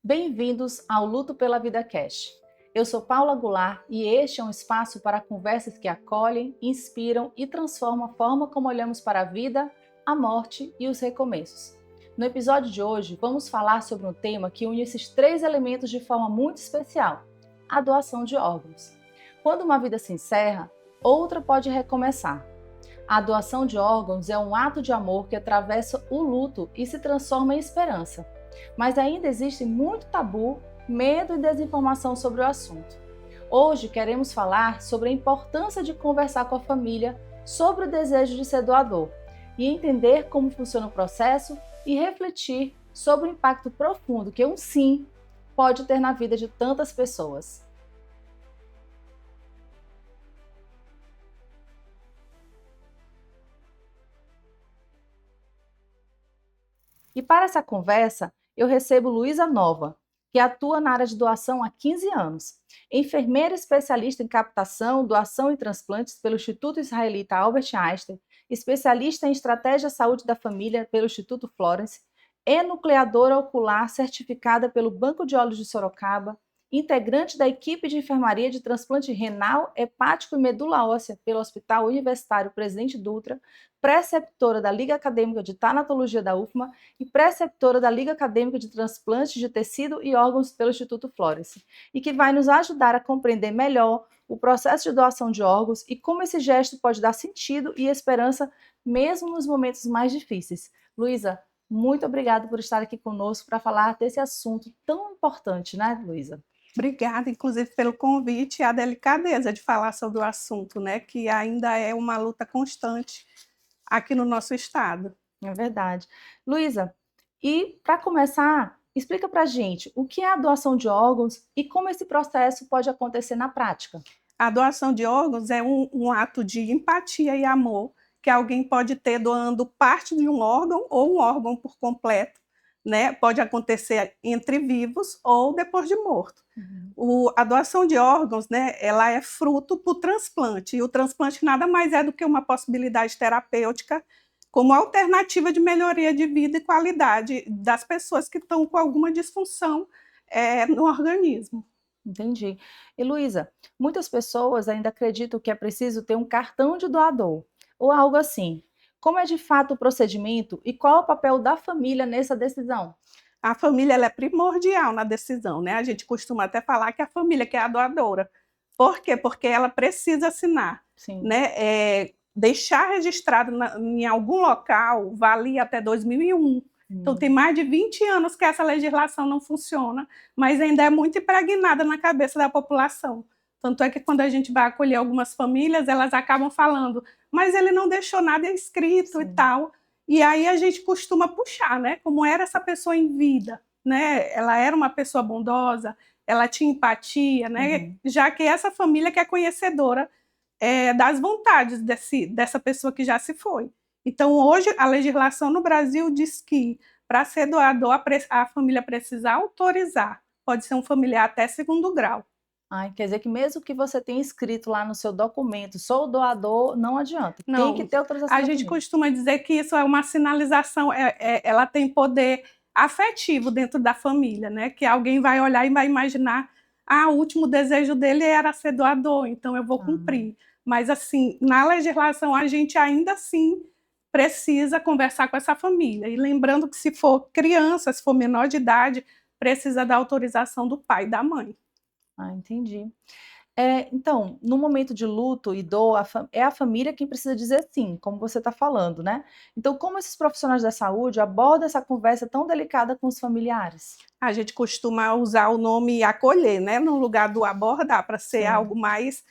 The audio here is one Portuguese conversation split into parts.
Bem-vindos ao Luto pela Vida Cash. Eu sou Paula Goulart e este é um espaço para conversas que acolhem, inspiram e transformam a forma como olhamos para a vida, a morte e os recomeços. No episódio de hoje, vamos falar sobre um tema que une esses três elementos de forma muito especial: a doação de órgãos. Quando uma vida se encerra, outra pode recomeçar. A doação de órgãos é um ato de amor que atravessa o luto e se transforma em esperança. Mas ainda existe muito tabu, medo e desinformação sobre o assunto. Hoje queremos falar sobre a importância de conversar com a família sobre o desejo de ser doador e entender como funciona o processo e refletir sobre o impacto profundo que um sim pode ter na vida de tantas pessoas. E para essa conversa, eu recebo Luísa Nova, que atua na área de doação há 15 anos. Enfermeira especialista em captação, doação e transplantes pelo Instituto Israelita Albert Einstein, especialista em estratégia saúde da família pelo Instituto Florence, enucleadora ocular certificada pelo Banco de Olhos de Sorocaba, integrante da equipe de enfermaria de transplante renal, hepático e medula óssea pelo Hospital Universitário Presidente Dutra, preceptora da Liga Acadêmica de Tanatologia da UFMA e preceptora da Liga Acadêmica de Transplantes de Tecido e Órgãos pelo Instituto Florence, e que vai nos ajudar a compreender melhor o processo de doação de órgãos e como esse gesto pode dar sentido e esperança mesmo nos momentos mais difíceis. Luísa, muito obrigada por estar aqui conosco para falar desse assunto tão importante, né, Luísa? Obrigada, inclusive, pelo convite e a delicadeza de falar sobre o assunto, né, que ainda é uma luta constante aqui no nosso estado. É verdade. Luísa, e para começar, explica para a gente o que é a doação de órgãos e como esse processo pode acontecer na prática. A doação de órgãos é um ato de empatia e amor que alguém pode ter doando parte de um órgão ou um órgão por completo, né? Pode acontecer entre vivos ou depois de morto. A doação de órgãos, né, ela é fruto do transplante, e o transplante nada mais é do que uma possibilidade terapêutica como alternativa de melhoria de vida e qualidade das pessoas que estão com alguma disfunção no organismo. Entendi. E Luísa, muitas pessoas ainda acreditam que é preciso ter um cartão de doador ou algo assim. Como é de fato o procedimento e qual é o papel da família nessa decisão? A família ela é primordial na decisão, né? A gente costuma até falar que a família que é a doadora. Por quê? Porque ela precisa assinar, Sim. né? Deixar registrado em algum local valia até 2001. Então, tem mais de 20 anos que essa legislação não funciona, mas ainda é muito impregnada na cabeça da população. Tanto é que quando a gente vai acolher algumas famílias, elas acabam falando, mas ele não deixou nada escrito. Sim. E tal. E aí a gente costuma puxar, né? Como era essa pessoa em vida, né? Ela era uma pessoa bondosa, ela tinha empatia, né? Já que essa família que é conhecedora das vontades dessa pessoa que já se foi. Então, hoje, a legislação no Brasil diz que, para ser doador, a família precisa autorizar. Pode ser um familiar até segundo grau. Ai, quer dizer que mesmo que você tenha escrito lá no seu documento, sou doador, não adianta. Tem que Não, ter autorização a da gente família. costuma dizer que isso é uma sinalização, ela tem poder afetivo dentro da família, né? Que alguém vai olhar e vai imaginar, o último desejo dele era ser doador, então eu vou cumprir. Mas, assim, na legislação, a gente ainda assim precisa conversar com essa família. E lembrando que, se for criança, se for menor de idade, precisa da autorização do pai e da mãe. Entendi. Então, no momento de luto e dor, é a família quem precisa dizer sim, como você está falando, né? Então, como esses profissionais da saúde abordam essa conversa tão delicada com os familiares? A gente costuma usar o nome acolher, né, no lugar do abordar, para ser Sim. algo mais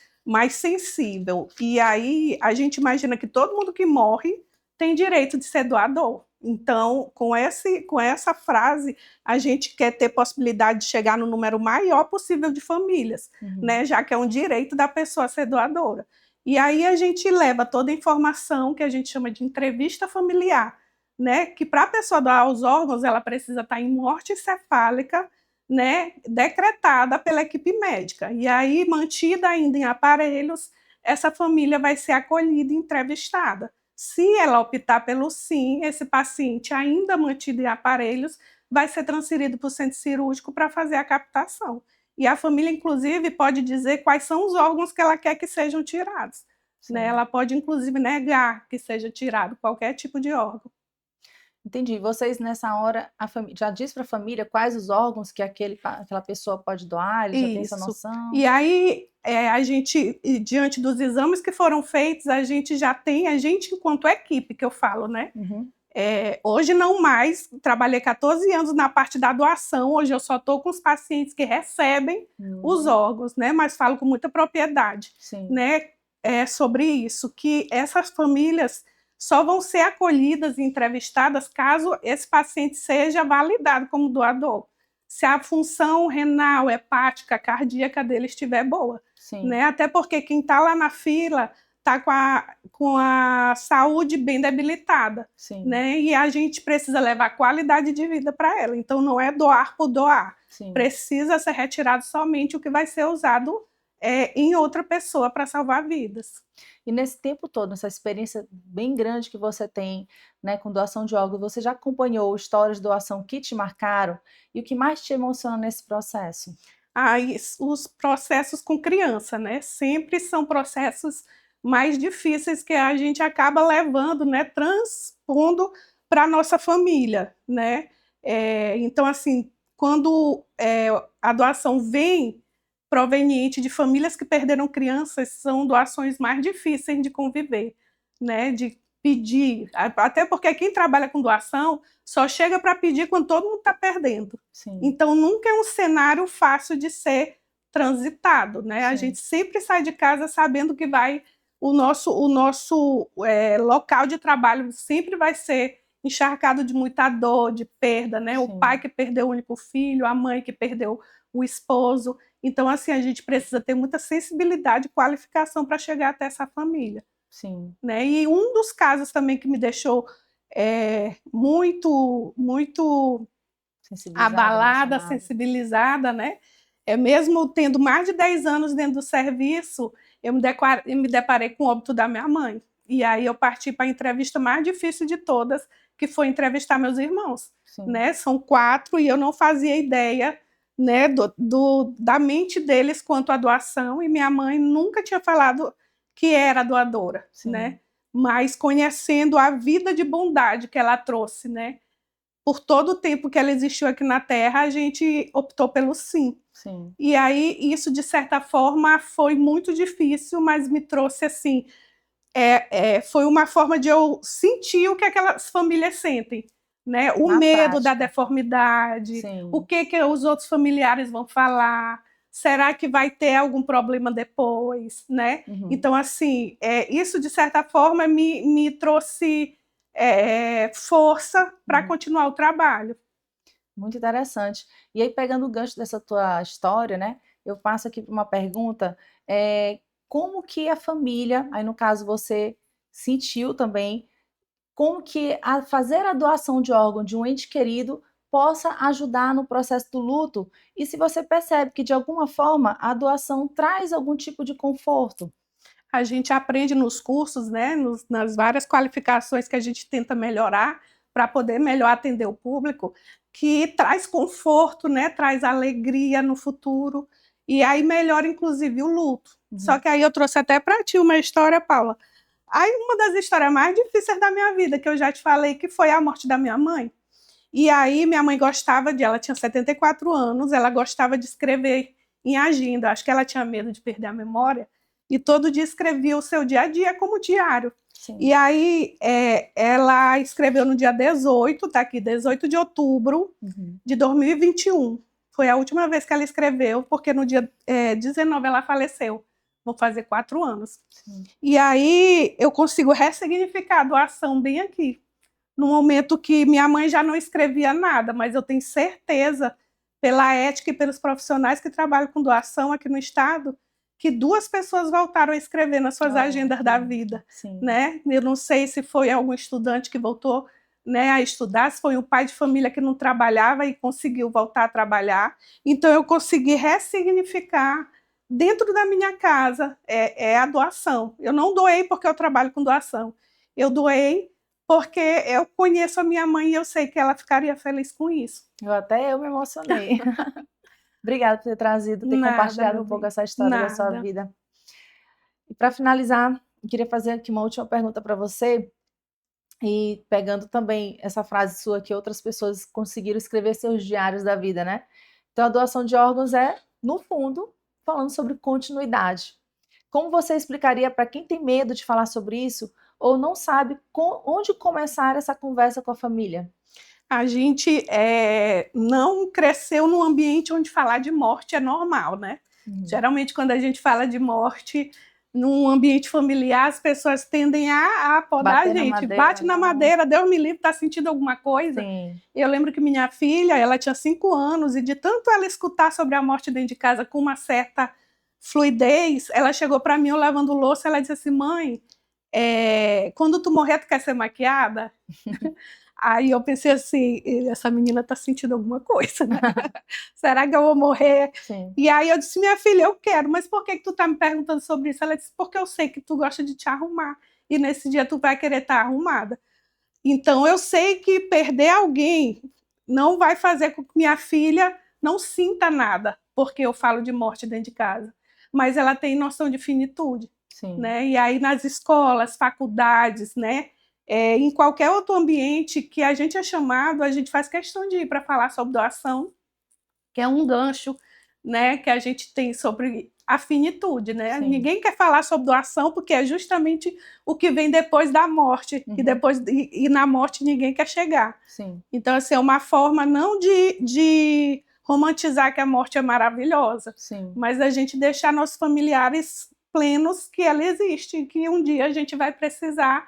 sensível. E aí a gente imagina que todo mundo que morre tem direito de ser doador. Então, com essa frase, a gente quer ter possibilidade de chegar no número maior possível de famílias, né, já que é um direito da pessoa ser doadora. E aí a gente leva toda a informação que a gente chama de entrevista familiar, né, que para a pessoa doar os órgãos, ela precisa estar em morte encefálica, né, decretada pela equipe médica. E aí, mantida ainda em aparelhos, essa família vai ser acolhida e entrevistada. Se ela optar pelo sim, esse paciente ainda mantido em aparelhos vai ser transferido para o centro cirúrgico para fazer a captação. E a família, inclusive, pode dizer quais são os órgãos que ela quer que sejam tirados. Né? Ela pode, inclusive, negar que seja tirado qualquer tipo de órgão. Entendi. Vocês, nessa hora, já diz para a família quais os órgãos que aquela pessoa pode doar? Eles já têm essa noção? E aí, a gente, diante dos exames que foram feitos, a gente já tem, a gente enquanto equipe, que eu falo, né? Uhum. Hoje não mais, trabalhei 14 anos na parte da doação, hoje eu só estou com os pacientes que recebem os órgãos, né? Mas falo com muita propriedade, né? Sobre isso, que essas famílias só vão ser acolhidas e entrevistadas caso esse paciente seja validado como doador. Se a função renal, hepática, cardíaca dele estiver boa. Né? Até porque quem está lá na fila está com a saúde bem debilitada. Né? E a gente precisa levar qualidade de vida para ela. Então, não é doar por doar. Precisa ser retirado somente o que vai ser usado em outra pessoa para salvar vidas. E nesse tempo todo, nessa experiência bem grande que você tem, né, com doação de órgãos, você já acompanhou histórias de doação que te marcaram? E o que mais te emociona nesse processo? Os processos com criança, né? Sempre são processos mais difíceis que a gente acaba levando, né, transpondo para a nossa família, né? Então, assim, quando a doação vem proveniente de famílias que perderam crianças, são doações mais difíceis de conviver, né? De pedir, até porque quem trabalha com doação só chega para pedir quando todo mundo está perdendo. Então, nunca é um cenário fácil de ser transitado, né? A gente sempre sai de casa sabendo que o nosso local de trabalho sempre vai ser encharcado de muita dor, de perda, né? O pai que perdeu o único filho, a mãe que perdeu o esposo. Então, assim, a gente precisa ter muita sensibilidade e qualificação para chegar até essa família. Né? E um dos casos também que me deixou muito abalada, sensibilizada, né? Mesmo tendo mais de 10 anos dentro do serviço, eu me deparei com o óbito da minha mãe. E aí eu parti para a entrevista mais difícil de todas, que foi entrevistar meus irmãos. Né? São 4 e eu não fazia ideia, né, da mente deles quanto à doação, e minha mãe nunca tinha falado que era doadora, né? Mas conhecendo a vida de bondade que ela trouxe, né? Por todo o tempo que ela existiu aqui na Terra, a gente optou pelo sim. E aí, isso, de certa forma, foi muito difícil, mas me trouxe, assim, foi uma forma de eu sentir o que aquelas famílias sentem. Né? O medo da deformidade, o que os outros familiares vão falar, será que vai ter algum problema depois, né? Então, assim, isso, de certa forma, me trouxe força para continuar o trabalho. Muito interessante. E aí, pegando o gancho dessa tua história, né, eu passo aqui uma pergunta, como que a família, aí no caso você sentiu também, como que fazer a doação de órgão de um ente querido possa ajudar no processo do luto, e se você percebe que, de alguma forma, a doação traz algum tipo de conforto? A gente aprende nos cursos, né, nas várias qualificações que a gente tenta melhorar para poder melhor atender o público, que traz conforto, né, traz alegria no futuro, e aí melhora, inclusive, o luto. Só que aí eu trouxe até para ti uma história, Paula. Aí, uma das histórias mais difíceis da minha vida, que eu já te falei, que foi a morte da minha mãe. E aí, minha mãe ela tinha 74 anos, ela gostava de escrever em agenda, acho que ela tinha medo de perder a memória, e todo dia escrevia o seu dia a dia como diário. E aí, ela escreveu no dia 18, tá aqui, 18 de outubro de 2021. Foi a última vez que ela escreveu, porque no dia 19 ela faleceu. Vão fazer 4 anos. E aí eu consigo ressignificar a doação bem aqui. No momento que minha mãe já não escrevia nada, mas eu tenho certeza, pela ética e pelos profissionais que trabalham com doação aqui no estado, que 2 pessoas voltaram a escrever nas suas agendas da vida. Né? Eu não sei se foi algum estudante que voltou, né, a estudar, se foi um pai de família que não trabalhava e conseguiu voltar a trabalhar. Então eu consegui ressignificar dentro da minha casa a doação. Eu não doei porque eu trabalho com doação. Eu doei porque eu conheço a minha mãe e eu sei que ela ficaria feliz com isso. Eu me emocionei. Obrigada por ter trazido, ter Nada, compartilhado meu um pouco bem. essa história da sua Nada. vida. E para finalizar, eu queria fazer aqui uma última pergunta para você, e pegando também essa frase sua que outras pessoas conseguiram escrever seus diários da vida, né? Então, a doação de órgãos é, no fundo, falando sobre continuidade. Como você explicaria para quem tem medo de falar sobre isso ou não sabe onde começar essa conversa com a família? A gente não cresceu num ambiente onde falar de morte é normal, né? Geralmente, quando a gente fala de morte num ambiente familiar, as pessoas tendem a podar a Bater na gente. madeira, Bate na não. madeira, Deus me livre, está sentindo alguma coisa? Sim. Eu lembro que minha filha, ela tinha 5 anos, e de tanto ela escutar sobre a morte dentro de casa com uma certa fluidez, ela chegou para mim, eu lavando louça, ela disse assim, mãe, quando tu morrer, tu quer ser maquiada? Aí eu pensei assim, essa menina está sentindo alguma coisa, né? Será que eu vou morrer? Sim. E aí eu disse, minha filha, eu quero, mas por que tu tá me perguntando sobre isso? Ela disse, porque eu sei que tu gosta de te arrumar, e nesse dia tu vai querer estar arrumada. Então eu sei que perder alguém não vai fazer com que minha filha não sinta nada, porque eu falo de morte dentro de casa. Mas ela tem noção de finitude. Sim. Né? E aí nas escolas, faculdades, né? Em qualquer outro ambiente que a gente é chamado, a gente faz questão de ir para falar sobre doação, que é um gancho, né, que a gente tem sobre a finitude, né? Sim. Ninguém quer falar sobre doação porque é justamente o que vem depois da morte, e na morte ninguém quer chegar. Sim. Então, assim, é uma forma não de romantizar que a morte é maravilhosa, Sim. mas a gente deixar nossos familiares plenos que ela existe, que um dia a gente vai precisar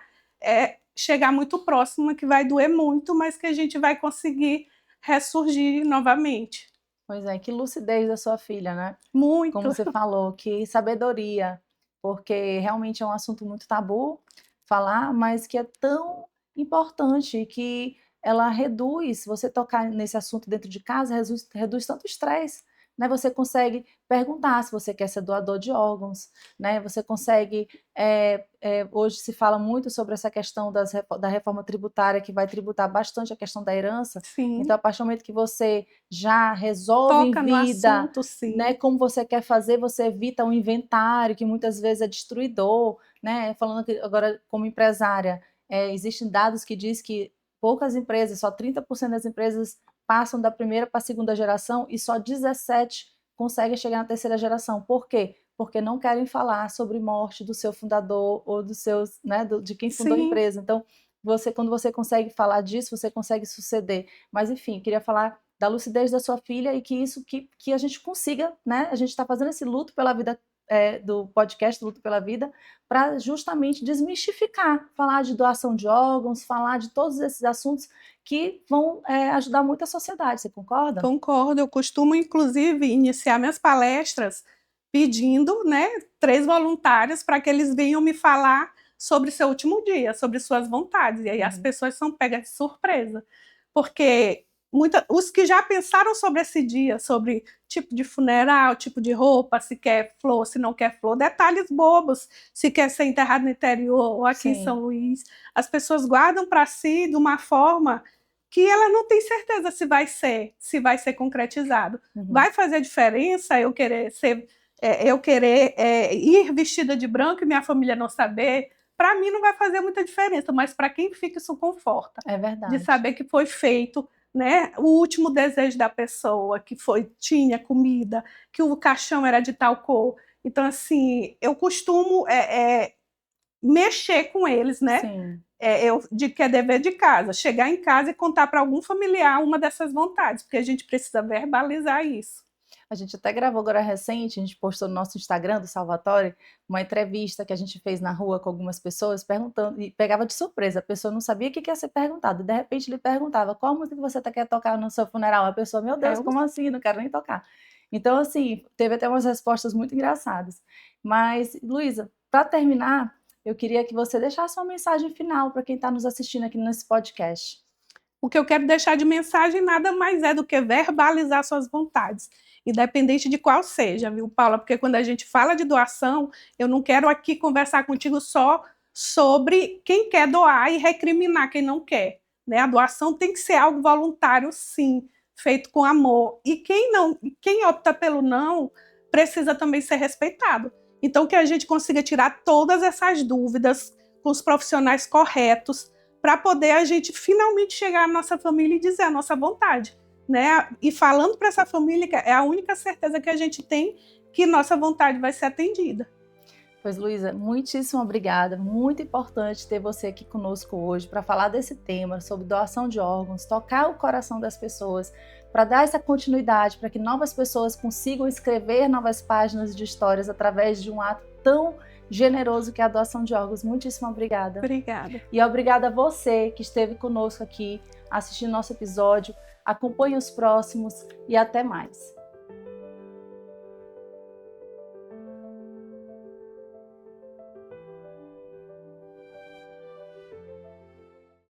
chegar muito próximo, que vai doer muito, mas que a gente vai conseguir ressurgir novamente. Pois é, que lucidez da sua filha, né? Muito. Como você falou, que sabedoria, porque realmente é um assunto muito tabu falar, mas que é tão importante, que ela reduz, você tocar nesse assunto dentro de casa, reduz tanto estresse, né? Você consegue perguntar se você quer ser doador de órgãos, né? Você consegue, hoje se fala muito sobre essa questão da reforma tributária, que vai tributar bastante a questão da herança. Sim. Então, a partir do momento que você já resolve Toca em no vida, assunto, sim. né, como você quer fazer, você evita um inventário que muitas vezes é destruidor, né? Falando aqui agora como empresária, existem dados que diz que poucas empresas, só 30% das empresas passam da primeira para a segunda geração e só 17 conseguem chegar na terceira geração. Por quê? Porque não querem falar sobre morte do seu fundador ou dos seus, né, de quem fundou a empresa. Então, quando você consegue falar disso, você consegue suceder. Mas, enfim, queria falar da lucidez da sua filha e que a gente consiga, né? A gente está fazendo esse luto pela vida do podcast Luto pela Vida, para justamente desmistificar, falar de doação de órgãos, falar de todos esses assuntos que vão ajudar muito a sociedade. Você concorda? Concordo. Eu costumo, inclusive, iniciar minhas palestras pedindo, né, 3 voluntários para que eles venham me falar sobre seu último dia, sobre suas vontades. E aí as pessoas são pegas de surpresa, porque os que já pensaram sobre esse dia, sobre tipo de funeral, tipo de roupa, se quer flor, se não quer flor, detalhes bobos, se quer ser enterrado no interior ou aqui em São Luís, as pessoas guardam para si de uma forma que ela não tem certeza se vai ser concretizado. Vai fazer diferença eu querer ir vestida de branco e minha família não saber? Para mim não vai fazer muita diferença, mas para quem fica isso conforta. É verdade. De saber que foi feito, né, o último desejo da pessoa, que tinha comida, que o caixão era de tal cor. Então, assim, eu costumo mexer com eles, né? Sim. Que é dever de casa, chegar em casa e contar para algum familiar uma dessas vontades, porque a gente precisa verbalizar isso. A gente até gravou agora recente, a gente postou no nosso Instagram do Salvatore uma entrevista que a gente fez na rua com algumas pessoas, perguntando, e pegava de surpresa, a pessoa não sabia o que ia ser perguntado, e de repente ele perguntava, qual música você quer tocar no seu funeral? A pessoa, meu Deus, como assim? Não quero nem tocar. Então, assim, teve até umas respostas muito engraçadas. Mas, Luísa, para terminar, eu queria que você deixasse uma mensagem final para quem está nos assistindo aqui nesse podcast. O que eu quero deixar de mensagem nada mais é do que verbalizar suas vontades, independente de qual seja, viu, Paula? Porque quando a gente fala de doação, eu não quero aqui conversar contigo só sobre quem quer doar e recriminar quem não quer, né? A doação tem que ser algo voluntário, sim, feito com amor. E quem opta pelo não precisa também ser respeitado. Então, que a gente consiga tirar todas essas dúvidas com os profissionais corretos para poder a gente finalmente chegar à nossa família e dizer a nossa vontade, né? E falando para essa família, é a única certeza que a gente tem que nossa vontade vai ser atendida. Pois, Luísa, muitíssimo obrigada. Muito importante ter você aqui conosco hoje para falar desse tema, sobre doação de órgãos, tocar o coração das pessoas, para dar essa continuidade, para que novas pessoas consigam escrever novas páginas de histórias através de um ato tão generoso que é a doação de órgãos. Muitíssimo obrigada. Obrigada. E obrigada a você que esteve conosco aqui assistindo nosso episódio. Acompanhe os próximos e até mais.